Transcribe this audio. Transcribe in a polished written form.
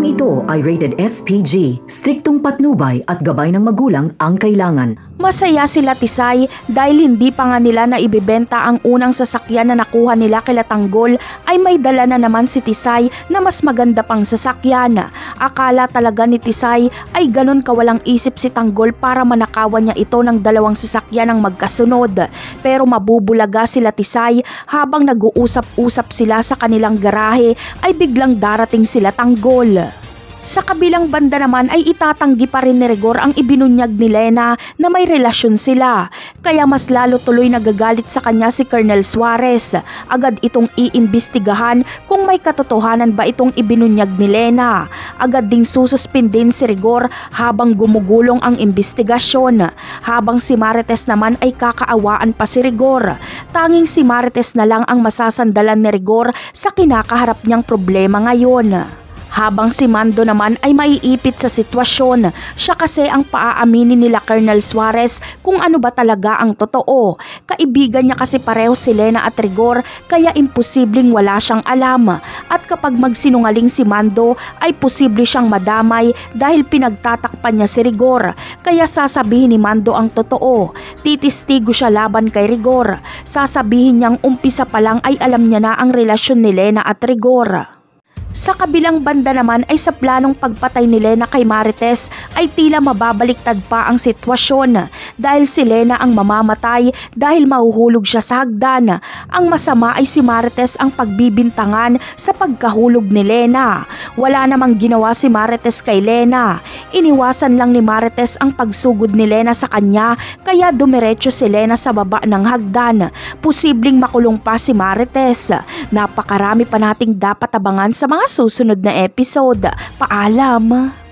Programang ito ay rated SPG, striktong patnubay at gabay ng magulang ang kailangan. Masaya sila Tisay dahil hindi pa nga nila na ibibenta ang unang sasakyan na nakuha nila kila Tanggol ay may dala na naman si Tisay na mas maganda pang sasakyan. Akala talaga ni Tisay ay ganun kawalang isip si Tanggol para manakawan niya ito ng dalawang sasakyan ng magkasunod. Pero mabubulaga sila Tisay habang nag-uusap-usap sila sa kanilang garahe ay biglang darating sila Tanggol. Sa kabilang banda naman ay itatanggi pa rin ni Rigor ang ibinunyag ni Lena na may relasyon sila. Kaya mas lalo tuloy nagagalit sa kanya si Colonel Suarez. Agad itong iimbestigahan kung may katotohanan ba itong ibinunyag ni Lena. Agad ding sususpindin si Rigor habang gumugulong ang imbestigasyon. Habang si Marites naman ay kakaawaan pa si Rigor. Tanging si Marites na lang ang masasandalan ni Rigor sa kinakaharap niyang problema ngayon. Habang si Mando naman ay maiipit sa sitwasyon, siya kasi ang paaaminin nila Colonel Suarez kung ano ba talaga ang totoo. Kaibigan niya kasi pareho si Lena at Rigor kaya imposibleng wala siyang alam. At kapag magsinungaling si Mando ay posible siyang madamay dahil pinagtatakpan niya si Rigor. Kaya sasabihin ni Mando ang totoo. Titistigo siya laban kay Rigor. Sasabihin niyang umpisa pa lang ay alam niya na ang relasyon ni Lena at Rigor. Sa kabilang banda naman ay sa planong pagpatay ni Lena kay Marites ay tila mababaliktad pa ang sitwasyon dahil si Lena ang mamamatay dahil mahuhulog siya sa hagdan. Ang masama ay si Marites ang pagbibintangan sa pagkahulog ni Lena. Wala namang ginawa si Marites kay Lena. Iniwasan lang ni Marites ang pagsugod ni Lena sa kanya kaya dumiretso si Lena sa baba ng hagdan. Posibleng makulong pa si Marites. Napakarami pa nating dapat abangan sa mga susunod na episode. Paalam!